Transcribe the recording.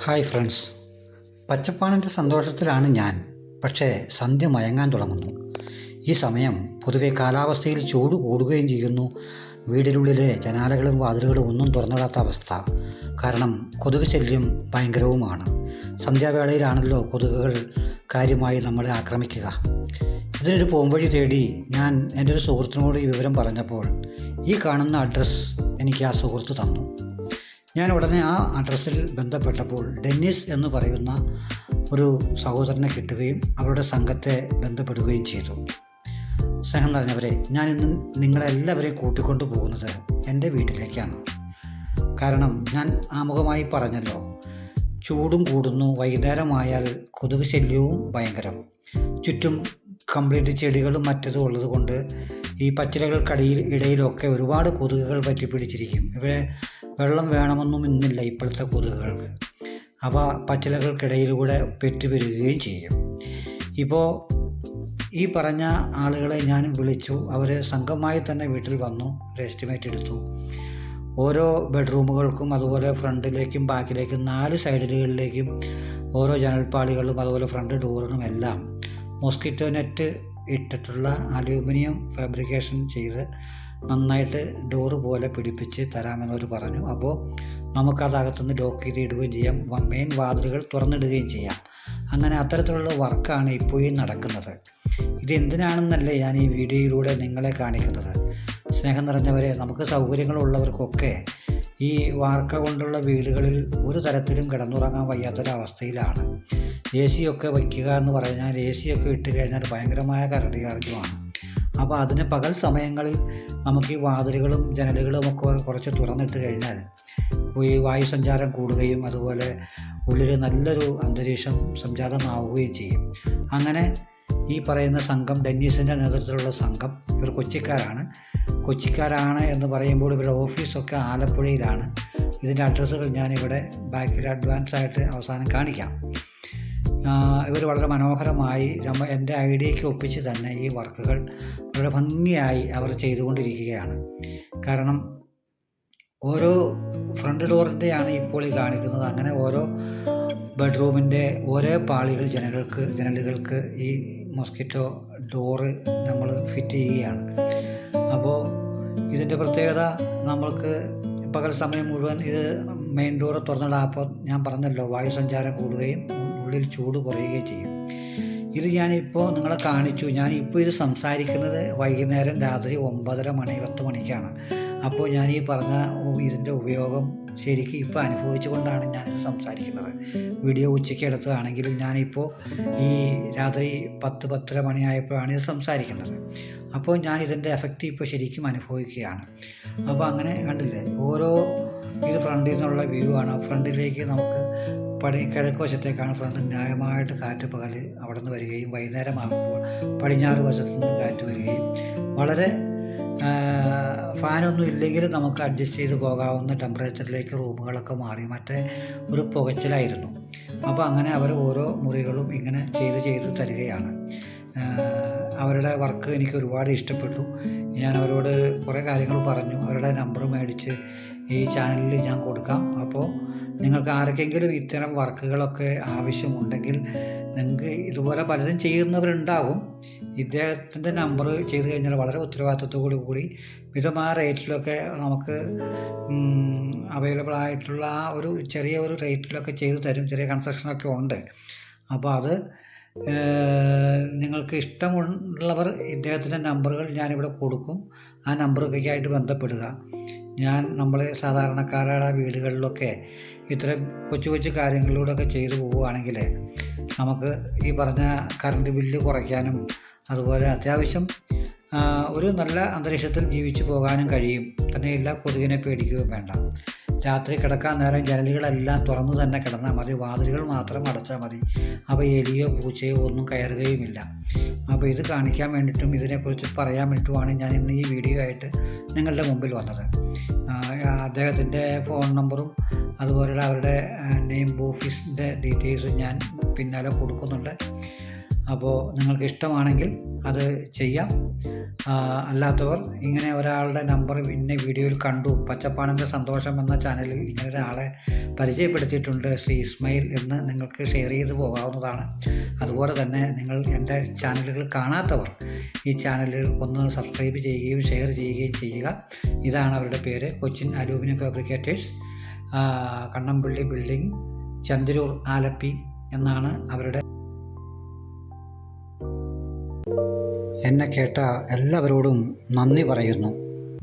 Hi friends, പച്ചപ്പാണിൻ്റെ സന്തോഷത്തിലാണ് ഞാൻ. പക്ഷേ സന്ധ്യ മയങ്ങാൻ തുടങ്ങുന്നു. ഈ സമയം പൊതുവെ കാലാവസ്ഥയിൽ ചൂട് കൂടുകയും ചെയ്യുന്നു. വീടിനുള്ളിലെ ജനാലകളും വാതിലുകളും ഒന്നും തുറന്നിടാത്ത അവസ്ഥ. കാരണം കൊതുക് ശല്യം ഭയങ്കരവുമാണ്. സന്ധ്യാവേളയിലാണല്ലോ കൊതുകുകൾ കാര്യമായി നമ്മളെ ആക്രമിക്കുക. ഇതിനൊരു പോംവഴി തേടി ഞാൻ എൻ്റെ ഒരു സുഹൃത്തിനോട് ഈ വിവരം പറഞ്ഞപ്പോൾ ഈ കാണുന്ന അഡ്രസ്സ് എനിക്ക് ആ സുഹൃത്ത് തന്നു. ഞാൻ ഉടനെ ആ അഡ്രസ്സിൽ ബന്ധപ്പെട്ടപ്പോൾ ഡെന്നിസ് എന്ന് പറയുന്ന ഒരു സഹോദരനെ കിട്ടുകയും അവരുടെ സംഘത്തെ ബന്ധപ്പെടുകയും ചെയ്തു. സ്നേഹം നിറഞ്ഞവരെ, ഞാൻ ഇന്ന് നിങ്ങളെല്ലാവരെയും കൂട്ടിക്കൊണ്ടു പോകുന്നത് എൻ്റെ വീട്ടിലേക്കാണ്. കാരണം ഞാൻ ആമുഖമായി പറഞ്ഞല്ലോ, ചൂടും കൂടുന്നു, വൈകുന്നേരമായാൽ കൊതുക് ശല്യവും ഭയങ്കരം. ചുറ്റും കംപ്ലീറ്റ് ചെടികളും മറ്റതും ഉള്ളത് കൊണ്ട് ഈ ഇടയിലൊക്കെ ഒരുപാട് കൊതുകുകൾ പറ്റിപ്പിടിച്ചിരിക്കും. ഇവരെ വെള്ളം വേണമെന്നും ഇന്നില്ല ഇപ്പോഴത്തെ കൊതുകുകൾക്ക്. അവ പച്ചിലകൾക്കിടയിലൂടെ പെറ്റുപെരുകയും ചെയ്യും. ഇപ്പോൾ ഈ പറഞ്ഞ ആളുകളെ ഞാൻ വിളിച്ചു. അവർ സംഘമായി തന്നെ വീട്ടിൽ വന്നു, ഒരു എസ്റ്റിമേറ്റ് എടുത്തു. ഓരോ ബെഡ്റൂമുകൾക്കും അതുപോലെ ഫ്രണ്ടിലേക്കും ബാക്കിലേക്കും 4 സൈഡുകളിലേക്കും ഓരോ ജനൽപ്പാളികളും അതുപോലെ ഫ്രണ്ട് ഡോറിനും എല്ലാം മോസ്കിറ്റോ നെറ്റ് ഇട്ടിട്ടുള്ള അലൂമിനിയം ഫാബ്രിക്കേഷൻ ചെയ്ത് നന്നായിട്ട് ഡോറ് പോലെ പിടിപ്പിച്ച് തരാമെന്നവർ പറഞ്ഞു. അപ്പോൾ നമുക്കതകത്തുനിന്ന് ലോക്ക് ചെയ്ത് ഇടുകയും ചെയ്യാം, മെയിൻ വാതിലുകൾ തുറന്നിടുകയും ചെയ്യാം. അങ്ങനെ അത്തരത്തിലുള്ള വർക്കാണ് ഇപ്പോഴും നടക്കുന്നത്. ഇതെന്തിനാണെന്നല്ലേ ഞാൻ ഈ വീഡിയോയിലൂടെ നിങ്ങളെ കാണിക്കുന്നത്. സ്നേഹം നിറഞ്ഞവരെ, നമുക്ക് സൗകര്യങ്ങളുള്ളവർക്കൊക്കെ ഈ വാർക്ക കൊണ്ടുള്ള വീടുകളിൽ ഒരു തരത്തിലും കിടന്നുറങ്ങാൻ വയ്യാത്തൊരവസ്ഥയിലാണ്. എ സിയൊക്കെ വയ്ക്കുക എന്ന് പറഞ്ഞാൽ എ സിയൊക്കെ ഇട്ട് കഴിഞ്ഞാൽ ഭയങ്കരമായ കറണ്ട് ചാർജുമാണ്. അപ്പോൾ അതിന് പകൽ സമയങ്ങളിൽ നമുക്ക് ഈ വാതിലുകളും ജനലുകളും ഒക്കെ കുറച്ച് തുറന്നിട്ട് കഴിഞ്ഞാൽ ഈ വായുസഞ്ചാരം കൂടുകയും അതുപോലെ ഉള്ളിൽ നല്ലൊരു അന്തരീക്ഷം സംജാതമാവുകയും ചെയ്യും. അങ്ങനെ ഈ പറയുന്ന സംഘം, ഡെന്നീസിൻ്റെ നേതൃത്വത്തിലുള്ള സംഘം, ഇവർ കൊച്ചിക്കാരാണ് എന്ന് പറയുമ്പോൾ ഇവരുടെ ഓഫീസൊക്കെ ആലപ്പുഴയിലാണ്. ഇതിൻ്റെ അഡ്രസ്സുകൾ ഞാനിവിടെ ബാക്കിൽ അഡ്വാൻസ് ആയിട്ട് അവസാനം കാണിക്കാം. ഇവർ വളരെ മനോഹരമായി എൻ്റെ ഐഡിയയ്ക്ക് ഒപ്പിച്ച് തന്നെ ഈ വർക്കുകൾ വളരെ ഭംഗിയായി അവർ ചെയ്തുകൊണ്ടിരിക്കുകയാണ്. കാരണം ഓരോ ഫ്രണ്ട് ഡോറിൻ്റെയാണ് ഇപ്പോൾ ഈ കാണിക്കുന്നത്. അങ്ങനെ ഓരോ ബെഡ്റൂമിൻ്റെ ഓരോ പാളികൾ ജനലുകൾക്ക് ഈ മോസ്കിറ്റോ ഡോറ് നമ്മൾ ഫിറ്റ് ചെയ്യുകയാണ്. അപ്പോൾ ഇതിൻ്റെ പ്രത്യേകത, നമ്മൾക്ക് പകൽ സമയം മുഴുവൻ ഇത് മെയിൻ ഡോറ് തുറന്നിടാം. അപ്പോൾ ഞാൻ പറഞ്ഞല്ലോ, വായുസഞ്ചാരം കൂടുകയും ഉള്ളിൽ ചൂട് കുറയുകയും ചെയ്യും. ഇത് ഞാനിപ്പോൾ നിങ്ങളെ കാണിച്ചു. ഞാനിപ്പോൾ ഇത് സംസാരിക്കുന്നത് വൈകുന്നേരം രാത്രി 9:30 മണി 10 മണിക്കാണ്. അപ്പോൾ ഞാൻ ഈ പറഞ്ഞ ഇതിൻ്റെ ഉപയോഗം ശരിക്കും ഇപ്പോൾ അനുഭവിച്ചു കൊണ്ടാണ് ഞാനിത് സംസാരിക്കുന്നത്. വീഡിയോ ഉച്ചയ്ക്ക് എടുത്തതാണെങ്കിലും ഞാനിപ്പോൾ ഈ രാത്രി 10-10:30 മണിയായപ്പോഴാണ് ഇത് സംസാരിക്കുന്നത്. അപ്പോൾ ഞാൻ ഇതിൻ്റെ എഫക്റ്റ് ഇപ്പോൾ ശരിക്കും അനുഭവിക്കുകയാണ്. അപ്പോൾ അങ്ങനെ കണ്ടില്ലേ, ഓരോ ഇത് ഫ്രണ്ടിൽ നിന്നുള്ള വ്യൂ ആണ്. ഫ്രണ്ടിലേക്ക് നമുക്ക് കിഴക്ക് വശത്തേക്കാണ് ഫ്രണ്ട്. ന്യായമായിട്ട് കാറ്റ് പകൽ അവിടെ നിന്ന് വരികയും വൈകുന്നേരമാകുമ്പോൾ പടിഞ്ഞാറ് വശത്തു നിന്ന് കാറ്റ് വരികയും വളരെ ഫാനൊന്നും ഇല്ലെങ്കിൽ നമുക്ക് അഡ്ജസ്റ്റ് ചെയ്ത് പോകാവുന്ന ടെമ്പറേച്ചറിലേക്ക് റൂമുകളൊക്കെ മാറി. മറ്റേ ഒരു പുകച്ചിലായിരുന്നു. അപ്പോൾ അങ്ങനെ അവർ ഓരോ മുറികളും ഇങ്ങനെ ചെയ്ത് തരികയാണ്. അവരുടെ വർക്ക് എനിക്ക് ഒരുപാട് ഇഷ്ടപ്പെട്ടു. ഞാൻ അവരോട് കുറേ കാര്യങ്ങൾ പറഞ്ഞു. അവരുടെ നമ്പർ മേടിച്ച് ഈ ചാനലിൽ ഞാൻ കൊടുക്കാം. അപ്പോൾ നിങ്ങൾക്ക് ആർക്കെങ്കിലും ഇത്തരം വർക്കുകളൊക്കെ ആവശ്യമുണ്ടെങ്കിൽ, നിങ്ങൾക്ക് ഇതുപോലെ പലതും ചെയ്യുന്നവരുണ്ടാകും. ഇദ്ദേഹത്തിൻ്റെ നമ്പർ ചെയ്ത് കഴിഞ്ഞാൽ വളരെ ഉത്തരവാദിത്വത്തോടു കൂടി മിതമായ റേറ്റിലൊക്കെ നമുക്ക് അവൈലബിൾ ആയിട്ടുള്ള ഒരു ചെറിയ ഒരു റേറ്റിലൊക്കെ ചെയ്തു തരും. ചെറിയ കൺസ്ട്രക്ഷനൊക്കെ ഉണ്ട്. അപ്പോൾ അത് നിങ്ങൾക്ക് ഇഷ്ടമുള്ളവർ ഇദ്ദേഹത്തിൻ്റെ നമ്പറുകൾ ഞാനിവിടെ കൊടുക്കും. ആ നമ്പറൊക്കെ ആയിട്ട് ബന്ധപ്പെടുക. നമ്മൾ സാധാരണക്കാരുടെ വീടുകളിലൊക്കെ ഇത്തരം കൊച്ചു കാര്യങ്ങളിലൂടെയൊക്കെ ചെയ്തു പോവുകയാണെങ്കിൽ നമുക്ക് ഈ പറഞ്ഞ കറണ്ട് ബില്ല് കുറയ്ക്കാനും അതുപോലെ അത്യാവശ്യം ഒരു നല്ല അന്തരീക്ഷത്തിൽ ജീവിച്ചു പോകാനും കഴിയും. തന്നെയില്ല, കൊതുകിനെ പേടിക്കുകയും വേണ്ട. രാത്രി കിടക്കാൻ നേരം ജനലുകളെല്ലാം തുറന്നു തന്നെ കിടന്നാൽ മതി, വാതിലുകൾ മാത്രം അടച്ചാൽ മതി. അപ്പോൾ എലിയോ പൂച്ചയോ ഒന്നും കയറുകയുമില്ല. അപ്പോൾ ഇത് കാണിക്കാൻ വേണ്ടിയിട്ടും ഇതിനെക്കുറിച്ച് പറയാൻ വേണ്ടിയിട്ടുമാണ് ഞാൻ ഇന്ന് ഈ വീഡിയോ ആയിട്ട് നിങ്ങളുടെ മുമ്പിൽ വന്നത്. അദ്ദേഹത്തിൻ്റെ ഫോൺ നമ്പറും അതുപോലെ അവരുടെ നെയിം, ഓഫീസിൻ്റെ ഡീറ്റെയിൽസും ഞാൻ പിന്നാലെ കൊടുക്കുന്നുണ്ട്. അപ്പോൾ നിങ്ങൾക്ക് ഇഷ്ടമാണെങ്കിൽ അത് ചെയ്യാം. അല്ലാത്തവർ ഇങ്ങനെ ഒരാളുടെ നമ്പർ ഇന്ന വീഡിയോയിൽ കണ്ടു, പച്ചപ്പാണിൻ്റെ സന്തോഷം എന്ന ചാനലിൽ ഇങ്ങനെ ഒരാളെ പരിചയപ്പെടുത്തിയിട്ടുണ്ട് ശ്രീ ഇസ്മയിൽ എന്ന് നിങ്ങൾക്ക് ഷെയർ ചെയ്ത് പോകാവുന്നതാണ്. അതുപോലെ തന്നെ നിങ്ങൾ എൻ്റെ ചാനലുകൾ കാണാത്തവർ ഈ ചാനലുകൾ ഒന്ന് സബ്സ്ക്രൈബ് ചെയ്യുകയും ഷെയർ ചെയ്യുകയും ചെയ്യുക. ഇതാണ് അവരുടെ പേര്, Cochin aluminium fabricators, Kannampally building, Chandroor, Alleppey എന്നാണ് അവരുടെ. എന്നെ കേട്ട എല്ലാവരോടും നന്ദി പറയുന്നു.